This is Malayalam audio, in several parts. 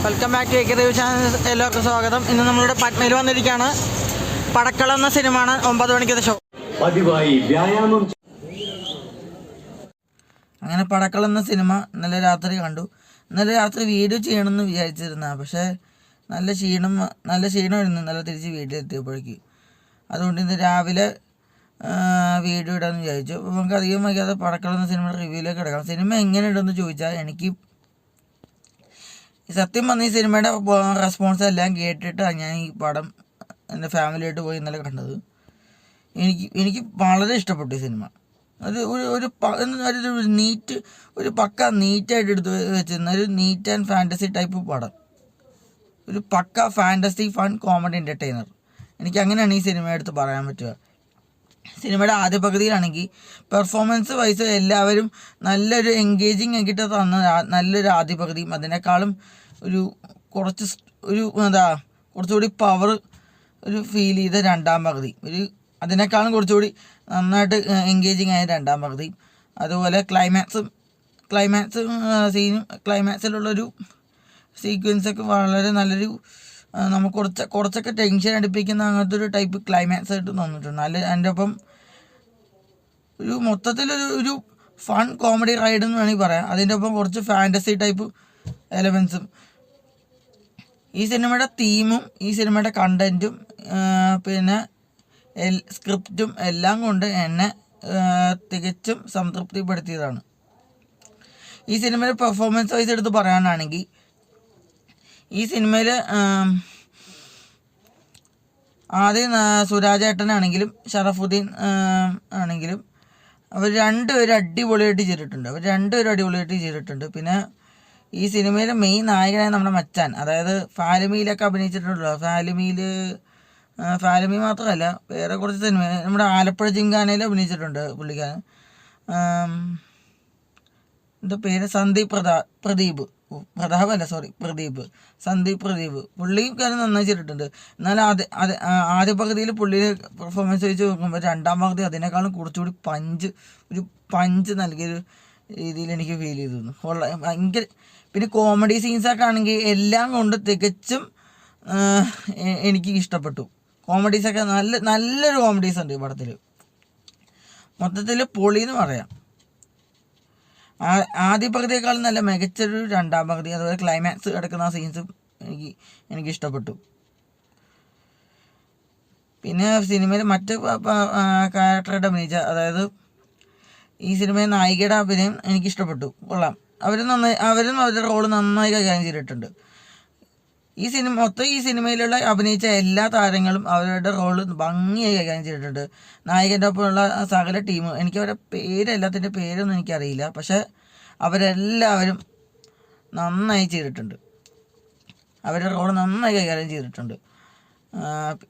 Welcome back to review channel. എല്ലാവർക്കും സ്വാഗതം. ഇന്ന് നമ്മളുടെ പട്മയിൽ വന്നിരിക്കുകയാണ്. പടക്കളം എന്ന സിനിമയാണ് 9 മണിക്കത്തെ ഷോ. പതിവായി വ്യായാമം. അങ്ങനെ പടക്കളം എന്ന സിനിമ ഇന്നലെ രാത്രി കണ്ടു. ഇന്നലെ രാത്രി വീഡിയോ ചെയ്യണമെന്ന് വിചാരിച്ചിരുന്ന, പക്ഷേ നല്ല ക്ഷീണമായിരുന്നു ഇന്നലെ തിരിച്ച് വീട്ടിലെത്തിയപ്പോഴേക്ക്. അതുകൊണ്ട് ഇന്ന് രാവിലെ വീഡിയോ ഇടാമെന്ന് വിചാരിച്ചു. അപ്പോൾ നമുക്ക് അധികം വൈകാതെ പടക്കളം എന്ന സിനിമയുടെ റിവ്യൂയിലേക്ക് കിടക്കാം. സിനിമ എങ്ങനെയുണ്ടെന്ന് ചോദിച്ചാൽ, എനിക്ക് സത്യം പറഞ്ഞ ഈ സിനിമയുടെ റെസ്പോൺസ് എല്ലാം കേട്ടിട്ടാണ് ഞാൻ ഈ പടം എൻ്റെ ഫാമിലിയായിട്ട് പോയി ഇന്നലെ കണ്ടത്. എനിക്ക് വളരെ ഇഷ്ടപ്പെട്ടു ഈ സിനിമ. അത് ഒരു പക്ക നീറ്റായിട്ട് എടുത്ത് വെച്ചിരുന്ന ഒരു നീറ്റ് ആൻഡ് ഫാൻറ്റസി ടൈപ്പ് പടം. ഒരു പക്ക ഫാൻറ്റസി ഫൺ കോമഡി എൻ്റർടൈനർ. എനിക്ക് അങ്ങനെയാണ് ഈ സിനിമ എടുത്ത് പറയാൻ പറ്റുക. സിനിമയുടെ ആദ്യ പകുതിയിലാണെങ്കിൽ പെർഫോമൻസ് വൈസ് എല്ലാവരും നല്ലൊരു എൻഗേജിങ് ആക്കിയിട്ട് തന്ന നല്ലൊരു ആദ്യ പകുതിയും അതിനേക്കാളും കുറച്ചുകൂടി പവർ ഫീൽ ചെയ്ത രണ്ടാം പകുതി, അതിനേക്കാളും കുറച്ചുകൂടി നന്നായിട്ട് എൻഗേജിങ് ആയ രണ്ടാം പകുതി. അതുപോലെ ക്ലൈമാക്സിലുള്ളൊരു സീക്വൻസൊക്കെ വളരെ നല്ലൊരു നമുക്ക് കുറച്ചൊക്കെ ടെൻഷൻ അടുപ്പിക്കുന്ന അങ്ങനത്തെ ഒരു ടൈപ്പ് ക്ലൈമാക്സ് ആയിട്ട് തോന്നിയിട്ടുണ്ട്. അതിൻ്റെ ഒപ്പം മൊത്തത്തിലൊരു ഫൺ കോമഡി റൈഡ് എന്ന് വേണമെങ്കിൽ പറയാം. അതിൻ്റെ ഒപ്പം കുറച്ച് ഫാൻറ്റസി ടൈപ്പ് എലമെൻസും. ഈ സിനിമയുടെ തീമും ഈ സിനിമയുടെ കണ്ടൻറ്റും പിന്നെ സ്ക്രിപ്റ്റും എല്ലാം കൊണ്ട് എന്നെ തികച്ചും സംതൃപ്തിപ്പെടുത്തിയതാണ്. ഈ സിനിമയുടെ പെർഫോമൻസ് വൈസ് എടുത്ത് പറയാനാണെങ്കിൽ, ഈ സിനിമയിൽ ആദ്യം സുരാജേട്ടനാണെങ്കിലും ഷറഫുദ്ദീൻ ആണെങ്കിലും അവർ രണ്ടുപേരും അടിപൊളിയായിട്ട് ചെയ്തിട്ടുണ്ട്. പിന്നെ ഈ സിനിമയിലെ മെയിൻ നായകനായ നമ്മുടെ മച്ചാൻ, അതായത് ഫാലിമിയിലൊക്കെ അഭിനയിച്ചിട്ടുണ്ടല്ലോ. ഫാലിമി മാത്രമല്ല, വേറെ കുറച്ച് സിനിമ നമ്മുടെ ആലപ്പുഴ ജിങ്കാനയിൽ അഭിനയിച്ചിട്ടുണ്ട് പുള്ളിക്കാരൻ. എന്താ പേര്? സന്ദീപ് പ്രദീപ്. പുള്ളിക്കാരൻ നന്നായി ചെയ്തിട്ടുണ്ട്. എന്നാൽ ആദ്യ പകുതിയിൽ പുള്ളിയുടെ പെർഫോമൻസ് വെച്ച് നോക്കുമ്പോൾ രണ്ടാം പകുതി അതിനേക്കാളും കുറച്ചുകൂടി പഞ്ച് നൽകിയൊരു രീതിയിൽ എനിക്ക് ഫീൽ ചെയ്തിരുന്നു. ഭയങ്കര. പിന്നെ കോമഡി സീൻസൊക്കെ ആണെങ്കിൽ എല്ലാം കൊണ്ട് തികച്ചും എനിക്ക് ഇഷ്ടപ്പെട്ടു. കോമഡീസൊക്കെ നല്ലൊരു കോമഡീസ് ഉണ്ട് ഈ പടത്തിൽ. മൊത്തത്തിൽ പൊളിയെന്ന് പറയാം. ആദ്യ പകുതിയേക്കാളും നല്ല മികച്ചൊരു രണ്ടാം പകുതി. അതുപോലെ ക്ലൈമാക്സ് കിടക്കുന്ന ആ സീൻസും എനിക്ക് ഇഷ്ടപ്പെട്ടു. പിന്നെ സിനിമയിൽ മറ്റ് ക്യാരക്ടറായിട്ട് അഭിനയിച്ച, അതായത് ഈ സിനിമയിൽ നായികയുടെ അഭിനയം എനിക്കിഷ്ടപ്പെട്ടു. കൊള്ളാം. അവരും അവരുടെ റോള് നന്നായി കൈകാര്യം ചെയ്തിട്ടുണ്ട്. ഈ സിനിമയിലുള്ള അഭിനയിച്ച എല്ലാ താരങ്ങളും അവരുടെ റോള് ഭംഗിയായി കൈകാര്യം ചെയ്തിട്ടുണ്ട്. നായകൻ്റെ ഒപ്പമുള്ള സകല ടീം, എനിക്ക് അവരുടെ എല്ലാത്തിൻ്റെ പേരൊന്നും എനിക്കറിയില്ല, പക്ഷേ അവരെല്ലാവരും നന്നായി ചെയ്തിട്ടുണ്ട്. അവരുടെ റോള് നന്നായി കൈകാര്യം ചെയ്തിട്ടുണ്ട്.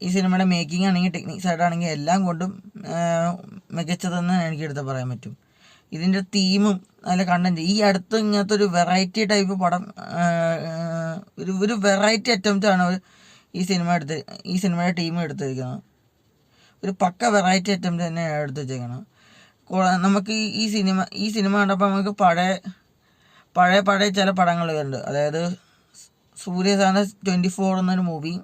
ഈ സിനിമയുടെ മേക്കിംഗ് ആണെങ്കിൽ ടെക്നിക് സൈഡാണെങ്കിൽ എല്ലാം കൊണ്ടും മികച്ചതെന്ന് എനിക്കെടുത്ത് പറയാൻ പറ്റും. ഇതിൻ്റെ തീമും നല്ല കണ്ടൻറ്റ്, ഈ അടുത്ത് ഇങ്ങനത്തെ ഒരു വെറൈറ്റി ടൈപ്പ് പടം, ഒരു വെറൈറ്റി അറ്റംപ്റ്റാണ് ഈ സിനിമയുടെ ടീം എടുത്തിരിക്കുന്നത്. ഒരു പക്ക വെറൈറ്റി അറ്റംപ്റ്റ് തന്നെ എടുത്ത് വെച്ചേക്കണം. നമുക്ക് ഈ സിനിമ കണ്ടപ്പോൾ നമുക്ക് പഴയ ചില പടങ്ങൾ വരുന്നുണ്ട്. അതായത് സൂര്യസാറിൻ്റെ 24 എന്നൊരു മൂവി,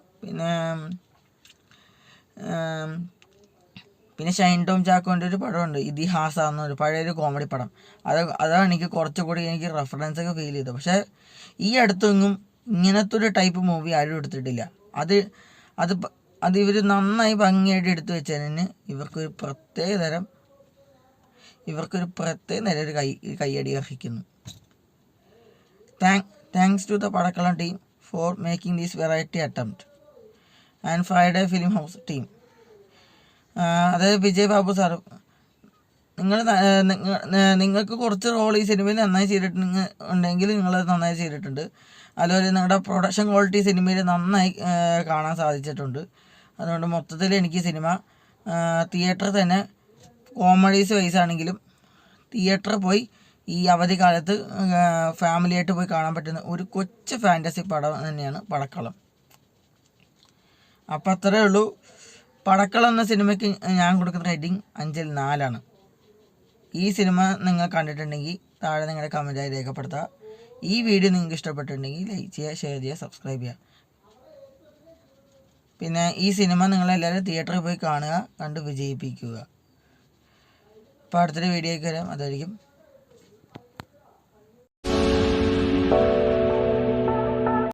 പിന്നെ ഷൈൻ ടോം ചാക്കോൻ്റെ ഒരു പടമുണ്ട് ഇതിഹാസ എന്നൊരു പഴയൊരു കോമഡി പടം. അതാണ് എനിക്ക് കുറച്ചുകൂടി റെഫറൻസ് ഒക്കെ ഫീൽ ചെയ്തത്. പക്ഷേ ഈ അടുത്തൊന്നും ഇങ്ങനത്തെ ഒരു ടൈപ്പ് മൂവി ആരും എടുത്തിട്ടില്ല. അത് ഇവർ നന്നായി ഭംഗിയായിട്ട് എടുത്തു വെച്ചതിന് ഇവർക്കൊരു പ്രത്യേക തരം ഒരു കൈയടി അർഹിക്കുന്നു. Thanks to the Padakkalam team for making this variety attempt and Friday Film House team. അതായത് വിജയ് ബാബു സാറ്, നിങ്ങൾക്ക് കുറച്ച് റോൾ ഈ സിനിമയിൽ നന്നായി ചെയ്തിട്ടുണ്ടെങ്കിൽ നിങ്ങളത് നന്നായി ചെയ്തിട്ടുണ്ട്. അതുപോലെ നിങ്ങളുടെ പ്രൊഡക്ഷൻ ക്വാളിറ്റി സിനിമയിൽ നന്നായി കാണാൻ സാധിച്ചിട്ടുണ്ട്. അതുകൊണ്ട് മൊത്തത്തിൽ എനിക്ക് സിനിമ തിയേറ്ററിൽ തന്നെ കോമഡീസ് വൈസ് ആണെങ്കിലും തിയേറ്ററിൽ പോയി ഈ അവധി കാലത്ത് ഫാമിലിയായിട്ട് പോയി കാണാൻ പറ്റുന്ന ഒരു കൊച്ചു ഫാൻറ്റസി പടം തന്നെയാണ് പടക്കളം. അപ്പം അത്രയേ ഉള്ളൂ. പടക്കളം എന്ന സിനിമയ്ക്ക് ഞാൻ കൊടുക്കുന്ന റേറ്റിംഗ് 5/4. ഈ സിനിമ നിങ്ങൾ കണ്ടിട്ടുണ്ടെങ്കിൽ താഴെ നിങ്ങളുടെ കമൻറ്റായി രേഖപ്പെടുത്തുക. ഈ വീഡിയോ നിങ്ങൾക്ക് ഇഷ്ടപ്പെട്ടിട്ടുണ്ടെങ്കിൽ ലൈക്ക് ചെയ്യുക, ഷെയർ ചെയ്യുക, സബ്സ്ക്രൈബ് ചെയ്യുക. പിന്നെ ഈ സിനിമ നിങ്ങളെല്ലാവരും തിയേറ്ററിൽ പോയി കാണുക, കണ്ട് വിജയിപ്പിക്കുക. അപ്പോൾ അടുത്തൊരു വീഡിയോയ്ക്ക് വരാം. അതായിരിക്കും